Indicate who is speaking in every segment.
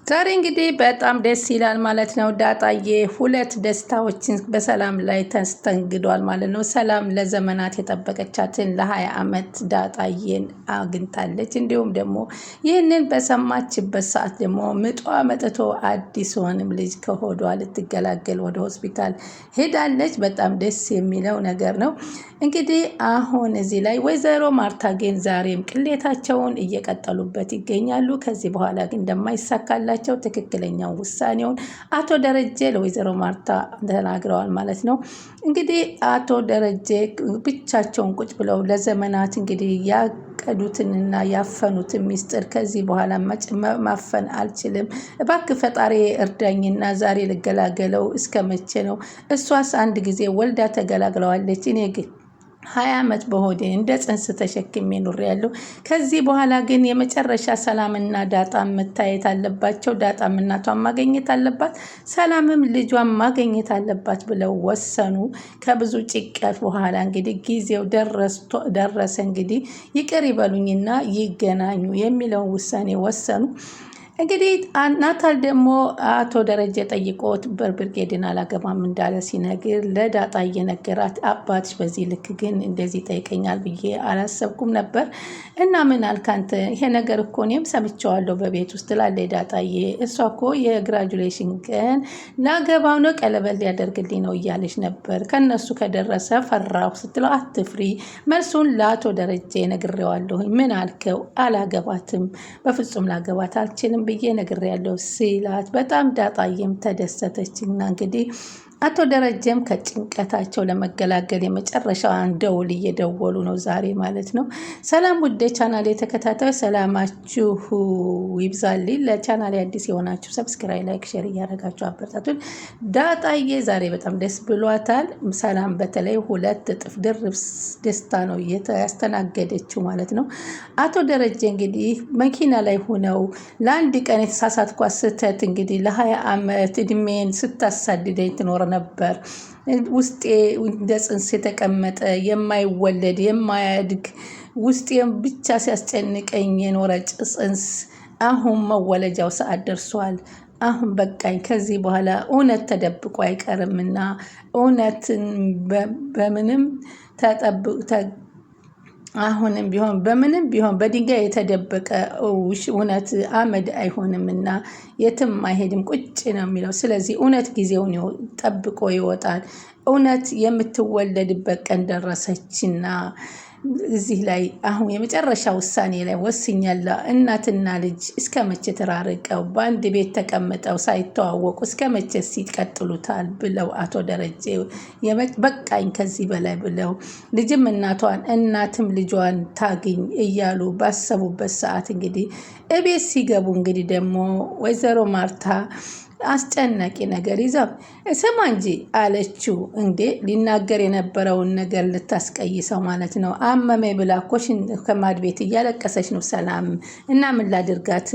Speaker 1: ዛሬ እንግዲህ በጣም ደስ ይላል ማለት ነው። ዳጣዬ ሁለት ደስታዎችን በሰላም ላይ ተስተንግዷል ማለት ነው። ሰላም ለዘመናት የጠበቀቻትን ለ20 ዓመት ዳጣዬን አግኝታለች። እንዲሁም ደግሞ ይህንን በሰማችበት ሰዓት ደግሞ ምጧ መጥቶ አዲስ ሆንም ልጅ ከሆዷ ልትገላገል ወደ ሆስፒታል ሄዳለች። በጣም ደስ የሚለው ነገር ነው። እንግዲህ አሁን እዚህ ላይ ወይዘሮ ማርታ ግን ዛሬም ቅሌታቸውን እየቀጠሉበት ይገኛሉ። ከዚህ በኋላ ግን እንደማይሳካላቸው ትክክለኛው ውሳኔውን አቶ ደረጀ ለወይዘሮ ማርታ ተናግረዋል ማለት ነው። እንግዲህ አቶ ደረጀ ብቻቸውን ቁጭ ብለው ለዘመናት እንግዲህ ያቀዱትንና ያፈኑትን ሚስጥር ከዚህ በኋላ ማፈን አልችልም፣ እባክህ ፈጣሪ እርዳኝና ዛሬ ልገላገለው እስከ መቼ ነው? እሷስ አንድ ጊዜ ወልዳ ተገላግለዋለች። እኔ ግን 20 ዓመት በሆዴ እንደ ጽንስ ተሸክሜ ኖሬያለሁ። ከዚህ በኋላ ግን የመጨረሻ ሰላምና ዳጣም መታየት አለባቸው። ዳጣም እናቷን ማግኘት አለባት፣ ሰላምም ልጇን ማግኘት አለባት ብለው ወሰኑ። ከብዙ ጭቀት በኋላ እንግዲህ ጊዜው ደረሰ። እንግዲህ ይቅር ይበሉኝና ይገናኙ የሚለውን ውሳኔ ወሰኑ። እንግዲህ ናታል ደግሞ አቶ ደረጀ ጠይቆት ብርጌድን አላገባም እንዳለ ሲነግር ለዳጣ እየነገራት አባትሽ በዚህ ልክ ግን እንደዚህ ጠይቀኛል ብዬ አላሰብኩም ነበር እና ምን አልካንተ? ይሄ ነገር እኮ እኔም ሰምቼዋለሁ በቤት ውስጥ ላለች ዳጣዬ፣ እሷ እኮ የግራጁሌሽን ቀን ላገባው ነው ቀለበት ሊያደርግልኝ ነው እያለች ነበር። ከነሱ ከደረሰ ፈራሁ ስትለው አትፍሪ፣ መልሱን ለአቶ ደረጀ ነግሬዋለሁ። ምን አልከው? አላገባትም፣ በፍጹም ላገባት አልችልም ብዬ ነግሬያለሁ ሲላት በጣም ዳጣዬም ተደሰተችና እንግዲህ አቶ ደረጀም ከጭንቀታቸው ለመገላገል የመጨረሻውን ደውል እየደወሉ ነው ዛሬ ማለት ነው። ሰላም ውድ ቻናሌ ተከታታዮች ሰላማችሁ ይብዛልኝ። ለቻናሌ አዲስ የሆናችሁ ሰብስክራይብ፣ ላይክ፣ ሼር እያደረጋችሁ አበረታቱን። ዳጣዬ ዛሬ በጣም ደስ ብሏታል። ሰላም በተለይ 2 እጥፍ ድርብ ደስታ ነው ያስተናገደችው ማለት ነው። አቶ ደረጀ እንግዲህ መኪና ላይ ሆነው ለአንድ ቀን የተሳሳትኳት ስህተት እንግዲህ ለ20 ዓመት እድሜን ስታሳድደኝ ትኖር ነበር። ውስጤ እንደ ጽንስ የተቀመጠ የማይወለድ የማያድግ ውስጤም ብቻ ሲያስጨንቀኝ የኖረ ጽንስ አሁን መወለጃው ሰዓት ደርሷል። አሁን በቃኝ። ከዚህ በኋላ እውነት ተደብቆ አይቀርምና እውነትን በምንም አሁንም ቢሆን በምንም ቢሆን በድንጋይ የተደበቀ እውነት አመድ አይሆንምና የትም አይሄድም፣ ቁጭ ነው የሚለው። ስለዚህ እውነት ጊዜውን ጠብቆ ይወጣል። እውነት የምትወለድበት ቀን ደረሰችና እዚህ ላይ አሁን የመጨረሻ ውሳኔ ላይ ወስኛለሁ። እናትና ልጅ እስከ መቼ ተራርቀው በአንድ ቤት ተቀምጠው ሳይተዋወቁ እስከ መቼ ይቀጥሉታል ብለው አቶ ደረጀ በቃኝ ከዚህ በላይ ብለው ልጅም እናቷን እናትም ልጇን ታግኝ እያሉ ባሰቡበት ሰዓት እንግዲህ እቤት ሲገቡ እንግዲህ ደግሞ ወይዘሮ ማርታ አስጨናቂ ነገር ይዘው ስማ እንጂ አለችው። እንዴ ሊናገር የነበረውን ነገር ልታስቀይሰው ማለት ነው። አመመኝ ብላ እኮ ከማድ ቤት እያለቀሰች ነው ሰላም። እና ምን ላድርጋት?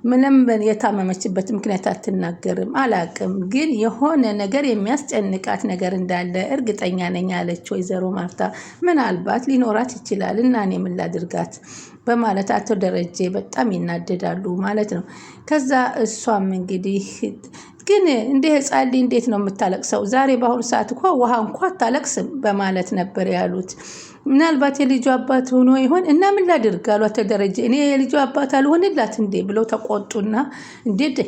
Speaker 1: ምንም የታመመችበት ምክንያት አትናገርም። አላቅም ግን የሆነ ነገር የሚያስጨንቃት ነገር እንዳለ እርግጠኛ ነኝ አለች ወይዘሮ ማርታ። ምናልባት ሊኖራት ይችላል እና እኔ ምን ላድርጋት በማለት አቶ ደረጀ በጣም ይናደዳሉ ማለት ነው። ከዛ እሷም እንግዲህ ግን እንደ ህፃን ልጅ እንዴት ነው የምታለቅሰው? ዛሬ በአሁኑ ሰዓት እኮ ውሃ እንኳ አታለቅስም በማለት ነበር ያሉት። ምናልባት የልጁ አባት ሆኖ ይሆን እና ምን ላድርግ አሉ አቶ ደረጀ። እኔ የልጁ አባት አልሆንላት እንዴ ብለው ተቆጡና እንዴት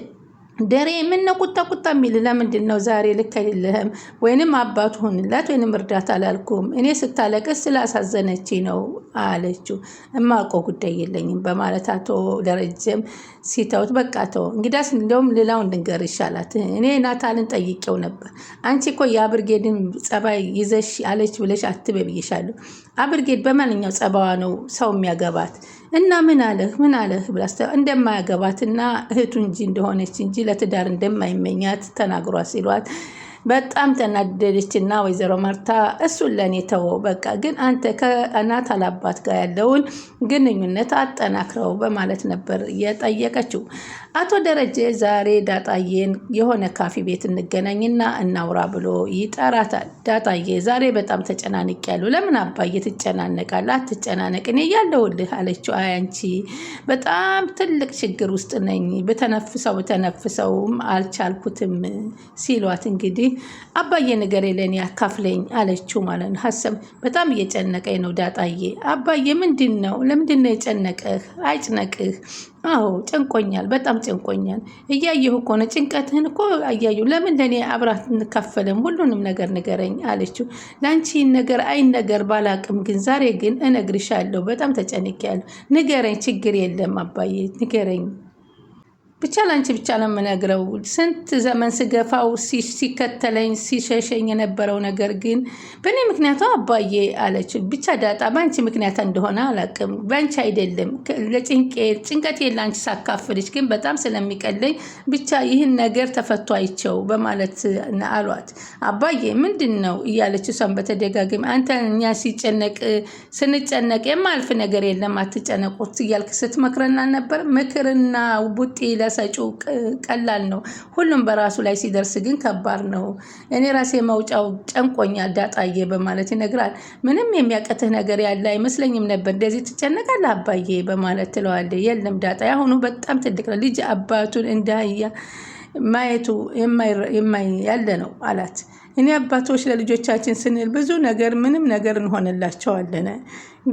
Speaker 1: ደሬ የምነው ቁጣ የሚል ለምንድን ነው ዛሬ ልክ አይደለህም? ወይንም አባቱ ሆንላት ወይንም እርዳታ አላልኩም። እኔ ስታለቅስ ስላሳዘነች ነው አለችው። እማውቀው ጉዳይ የለኝም በማለት አቶ ደረጀም ሲተውት በቃ ተው እንግዳስ እንደውም ሌላውን ድንገር ይሻላት። እኔ ናታልን ጠይቄው ነበር። አንቺ እኮ የአብርጌድን ጸባይ ይዘሽ አለች ብለሽ አትበይ ብዬሻለሁ። አብርጌድ በማንኛው ጸባዋ ነው ሰው የሚያገባት? እና ምን አለህ ብላ እንደማያገባትና እህቱ እንጂ እንደሆነች እንጂ ለትዳር እንደማይመኛት ተናግሯል ሲሏት በጣም ተናደደችና ወይዘሮ ማርታ እሱን ለኔ ተወው፣ በቃ ግን አንተ ከናታል አባት ጋር ያለውን ግንኙነት አጠናክረው በማለት ነበር የጠየቀችው። አቶ ደረጀ ዛሬ ዳጣዬን የሆነ ካፌ ቤት እንገናኝና እናውራ ብሎ ይጠራታል። ዳጣዬ ዛሬ በጣም ተጨናንቄያለሁ። ለምን አባዬ ትጨናነቃለህ? አትጨናነቅ እኔ እያለሁልህ አለችው። አይ አንቺ በጣም ትልቅ ችግር ውስጥ ነኝ፣ ብተነፍሰውም አልቻልኩትም ሲሏት እንግዲህ አባዬ ንገሬ ለኔ አካፍለኝ አለችው ማለት ነው። ሀሳብ በጣም እየጨነቀኝ ነው ዳጣዬ። አባዬ ምንድን ነው? ለምንድን ነው የጨነቀህ? አይጭነቅህ። አዎ ጨንቆኛል፣ በጣም ጨንቆኛል። እያየሁ እኮ ነው ጭንቀትህን እኮ እያየሁ። ለምን ለእኔ አብራት እንካፈልም? ሁሉንም ነገር ንገረኝ አለችው። ለአንቺ ነገር ነገር ባላቅም ግን ዛሬ ግን እነግርሻለሁ። በጣም ተጨንቄያለሁ። ንገረኝ፣ ችግር የለም አባዬ ንገረኝ። ብቻ ላንቺ ብቻ ነው የምነግረው። ስንት ዘመን ስገፋው ሲከተለኝ ሲሸሸኝ የነበረው ነገር ግን በእኔ ምክንያቱ አባዬ አለች። ብቻ ዳጣ በአንቺ ምክንያት እንደሆነ አላቅም፣ በአንቺ አይደለም። ጭንቀቴ ለአንቺ ሳካፍልሽ ግን በጣም ስለሚቀለኝ ብቻ ይህን ነገር ተፈቶ አይቸው በማለት አሏት። አባዬ ምንድን ነው እያለች እሷን በተደጋጋሚ አንተ እኛ ስንጨነቅ የማልፍ ነገር የለም አትጨነቁት እያልክ ስትመክረና ነበር። ምክርና ቡጢ ሰጪው ቀላል ነው፣ ሁሉም በራሱ ላይ ሲደርስ ግን ከባድ ነው። እኔ ራሴ መውጫው ጨንቆኛል ዳጣዬ በማለት ይነግራል። ምንም የሚያቀትህ ነገር ያለ አይመስለኝም ነበር፣ እንደዚህ ትጨነቃለህ አባዬ በማለት ትለዋለች። የለም ዳጣ ያሁኑ በጣም ትልቅ ነው፣ ልጅ አባቱን እንዳያ ማየቱ ያለ ነው አላት። እኔ አባቶች ለልጆቻችን ስንል ብዙ ነገር ምንም ነገር እንሆንላቸዋለን፣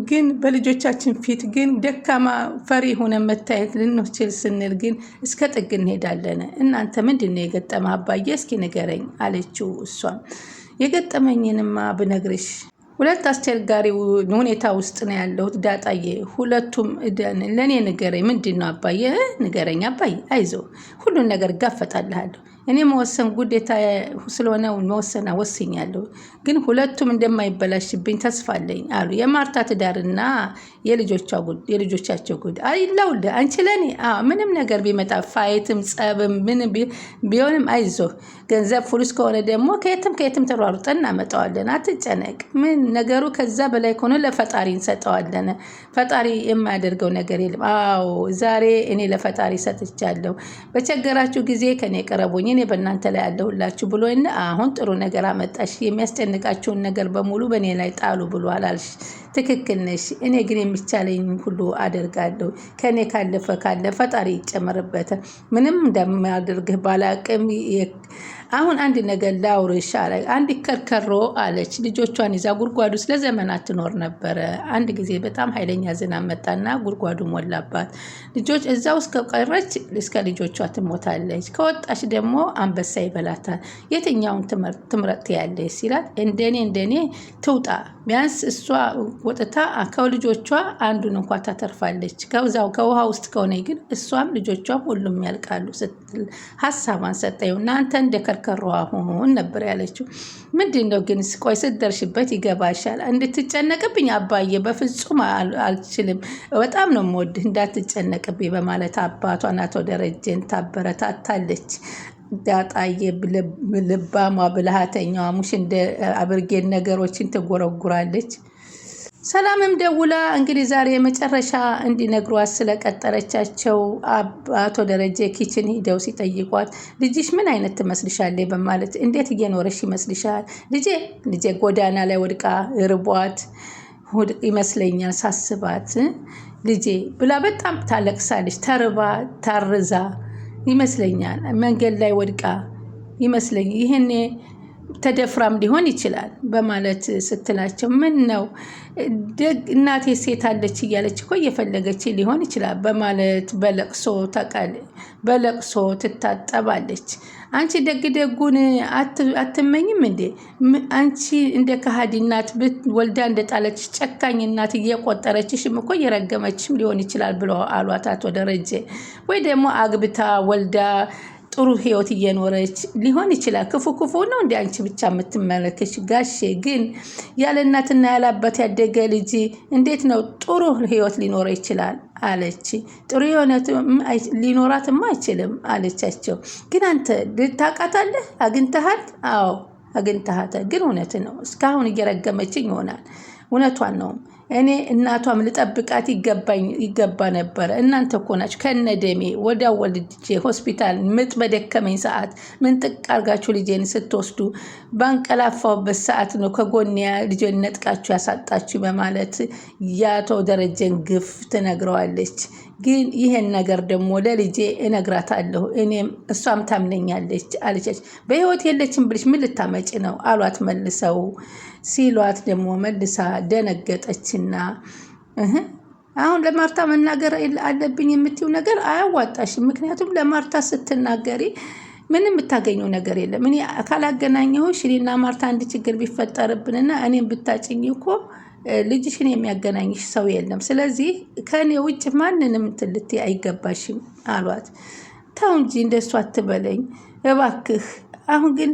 Speaker 1: ግን በልጆቻችን ፊት ግን ደካማ ፈሪ ሆነ መታየት ልንችል ስንል ግን እስከ ጥግ እንሄዳለን። እናንተ ምንድን ነው የገጠመ አባዬ እስኪ ንገረኝ አለችው። እሷም የገጠመኝንማ ብነግርሽ ሁለት አስቸጋሪ ሁኔታ ውስጥ ነው ያለሁት ዳጣዬ። ሁለቱም ለእኔ ንገረኝ። ምንድን ነው አባዬ? ንገረኝ አባዬ፣ አይዞ ሁሉን ነገር እጋፈጣልሃለሁ። እኔ መወሰን ጉዴታ ስለሆነ መወሰና ወስኛለሁ፣ ግን ሁለቱም እንደማይበላሽብኝ ተስፋ አለኝ አሉ። የማርታ ትዳርና የልጆቻቸው ጉዳይ አይላውል አንቺ ለኔ ምንም ነገር ቢመጣ ፋይትም ጸብም ምን ቢሆንም አይዞህ፣ ገንዘብ ፉሉስ ከሆነ ደግሞ ከየትም ተሯሩጠን እናመጣዋለን፣ አትጨነቅ። ምን ነገሩ ከዛ በላይ ከሆነ ለፈጣሪ እንሰጠዋለን። ፈጣሪ የማያደርገው ነገር የለም። አዎ ዛሬ እኔ ለፈጣሪ ሰጥቻለሁ። በቸገራችሁ ጊዜ ከኔ ቀረቡኝ፣ እኔ በእናንተ ላይ ያለሁላችሁ ብሎ አሁን ጥሩ ነገር አመጣሽ። የሚያስጨንቃችሁን ነገር በሙሉ በእኔ ላይ ጣሉ ብሏል አልሽ። ትክክል ነሽ። እኔ ግን የሚቻለኝ ሁሉ አደርጋለሁ። ከኔ ካለፈ ፈጣሪ ይጨመርበት። ምንም እንደማያደርግህ ባላቅም አሁን አንድ ነገር ላውርሽ አለ። አንድ ከርከሮ አለች ልጆቿን ይዛ ጉድጓዱ ውስጥ ለዘመናት ትኖር ነበረ። አንድ ጊዜ በጣም ኃይለኛ ዝናብ መጣና ጉድጓዱ ሞላባት። ልጆች እዛ ውስጥ ከቀረች እስከ ልጆቿ ትሞታለች፣ ከወጣች ደግሞ አንበሳ ይበላታል። የትኛውን ትምረጥ ያለች ሲላት እንደኔ ትውጣ፣ ቢያንስ እሷ ወጥታ ከልጆቿ አንዱን እንኳ ታተርፋለች። ከዛው ከውሃ ውስጥ ከሆነ ግን እሷም ልጆቿም ሁሉም ያልቃሉ ስትል ሀሳቧን ሰጠው። እናንተ እንደከርከሮ አሁን ነበር ያለችው። ምንድን ነው ግን ቆይ ስትደርሽበት ይገባሻል። እንድትጨነቅብኝ አባዬ በፍጹም አልችልም፣ በጣም ነው የምወድህ እንዳትጨነቅብኝ በማለት አባቷን አቶ ደረጀን ታበረታታለች። ዳጣዬ ልባሟ ብልሃተኛዋ ሙሽ እንደ አብርጌድ ነገሮችን ትጎረጉራለች። ሰላምም ደውላ እንግዲህ ዛሬ የመጨረሻ እንዲነግሯት ስለቀጠረቻቸው አቶ ደረጀ ኪችን ሂደው ሲጠይቋት ልጅሽ ምን አይነት ትመስልሻለች በማለት እንዴት እየኖረሽ ይመስልሻል? ልጄ ጎዳና ላይ ወድቃ ርቧት ይመስለኛል ሳስባት ልጄ ብላ በጣም ታለቅሳለች። ተርባ ታርዛ ይመስለኛል መንገድ ላይ ወድቃ ይመስለኛል ይሄኔ ተደፍራም ሊሆን ይችላል በማለት ስትላቸው ምን ነው እናቴ ሴት አለች እያለች እኮ እየፈለገች ሊሆን ይችላል በማለት በለቅሶ ትታጠባለች። አንቺ ደግደጉን አትመኝም እንዴ? አንቺ እንደ ከሃዲ እናት ወልዳ እንደጣለች ጨካኝ እናት እየቆጠረችሽም እኮ እየረገመችም ሊሆን ይችላል ብሎ አሏት አቶ ደረጀ። ወይ ደግሞ አግብታ ወልዳ ጥሩ ህይወት እየኖረች ሊሆን ይችላል። ክፉ ነው እንደ አንቺ ብቻ የምትመለከች? ጋሼ ግን ያለ እናትና ያለ አባት ያደገ ልጅ እንዴት ነው ጥሩ ህይወት ሊኖረው ይችላል አለች። ጥሩ የሆነ ሊኖራትማ አይችልም አለቻቸው። ግን አንተ ልታውቃታለህ? አግኝተሃል? አዎ አግኝተሃታል። ግን እውነት ነው እስካሁን እየረገመችኝ ይሆናል። እውነቷን ነው። እኔ እናቷም ልጠብቃት ይገባ ነበረ። እናንተ እኮ ናችሁ ከነደሜ ወዲያው ወልጄ ሆስፒታል ምጥ በደከመኝ ሰዓት ምን ጥቅ አርጋችሁ ልጄን ስትወስዱ ባንቀላፋውበት ሰዓት ነው ከጎኔ ልጄን ነጥቃችሁ ያሳጣችሁ በማለት የአቶ ደረጀን ግፍ ትነግረዋለች። ግን ይሄን ነገር ደግሞ ለልጄ እነግራታለሁ እኔም እሷም ታምነኛለች አለች። በህይወት የለችም ብልሽ ምን ልታመጪ ነው አሏት መልሰው ሲሏት ደግሞ መልሳ ደነገጠችና አሁን ለማርታ መናገር አለብኝ የምትይው ነገር አያዋጣሽም። ምክንያቱም ለማርታ ስትናገሪ ምንም የምታገኘው ነገር የለም። እኔ ካላገናኘሁሽ እኔና ማርታ አንድ ችግር ቢፈጠርብንና እኔም ብታጭኝ እኮ ልጅሽን የሚያገናኝሽ ሰው የለም። ስለዚህ ከእኔ ውጭ ማንንም ትልት አይገባሽም አሏት። ተው እንጂ እንደሱ አትበለኝ እባክህ። አሁን ግን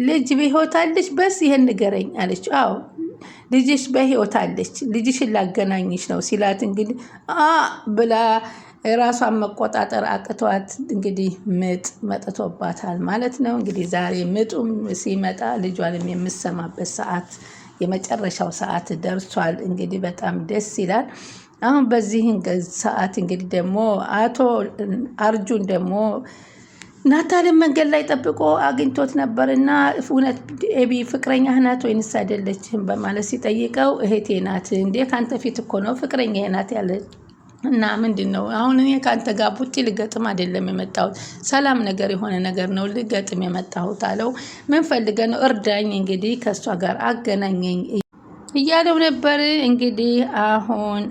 Speaker 1: ልጅ በህይወት አለች? በስ ይሄን ንገረኝ አለች። አዎ ልጅሽ በህይወት አለች፣ ልጅሽን ላገናኝሽ ነው ሲላት እንግዲህ ብላ ራሷን መቆጣጠር አቅቷት እንግዲህ ምጥ መጥቶባታል ማለት ነው። እንግዲህ ዛሬ ምጡም ሲመጣ ልጇንም የምሰማበት ሰዓት የመጨረሻው ሰዓት ደርሷል። እንግዲህ በጣም ደስ ይላል። አሁን በዚህን ሰዓት እንግዲህ ደግሞ አቶ አርጁን ደግሞ ናታልን መንገድ ላይ ጠብቆ አግኝቶት ነበርና እውነት ኤቢ ፍቅረኛ ናት ወይንስ አይደለችም በማለት ሲጠይቀው እህቴ ናት እንዴ ካንተ ፊት እኮ ነው ፍቅረኛ ናት ያለ እና ምንድን ነው አሁን እኔ ካንተ ጋር ቡጢ ልገጥም አይደለም የመጣሁት፣ ሰላም ነገር የሆነ ነገር ነው ልገጥም የመጣሁት አለው። ምን ፈልገ ነው? እርዳኝ፣ እንግዲህ ከእሷ ጋር አገናኘኝ እያለው ነበር። እንግዲህ አሁን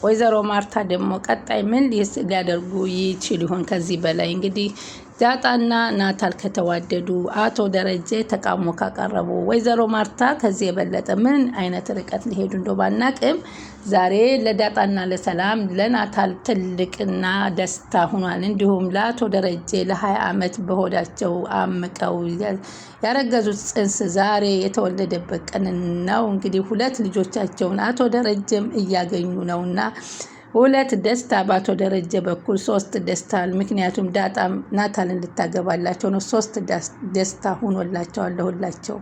Speaker 1: ወይዘሮ ማርታ ደግሞ ቀጣይ ምን ሊያደርጉ ይችል ይሆን? ከዚህ በላይ እንግዲህ ዳጣና ናታል ከተዋደዱ አቶ ደረጀ ተቃውሞ ካቀረቡ ወይዘሮ ማርታ ከዚህ የበለጠ ምን አይነት ርቀት ሊሄዱ እንደው ባናቅም ዛሬ ለዳጣና ለሰላም ለናታል ትልቅና ደስታ ሆኗል። እንዲሁም ለአቶ ደረጀ ለ20 ዓመት በሆዳቸው አምቀው ያረገዙት ጽንስ ዛሬ የተወለደበት ቀን ነው። እንግዲህ 2 ልጆቻቸውን አቶ ደረጀም እያገኙ ነውና 2 ደስታ በአቶ ደረጀ በኩል 3 ደስታ። ምክንያቱም ዳጣም ናታልን ልታገባላቸው ነው። 3 ደስታ ሆኖላቸዋል ለሁላቸው።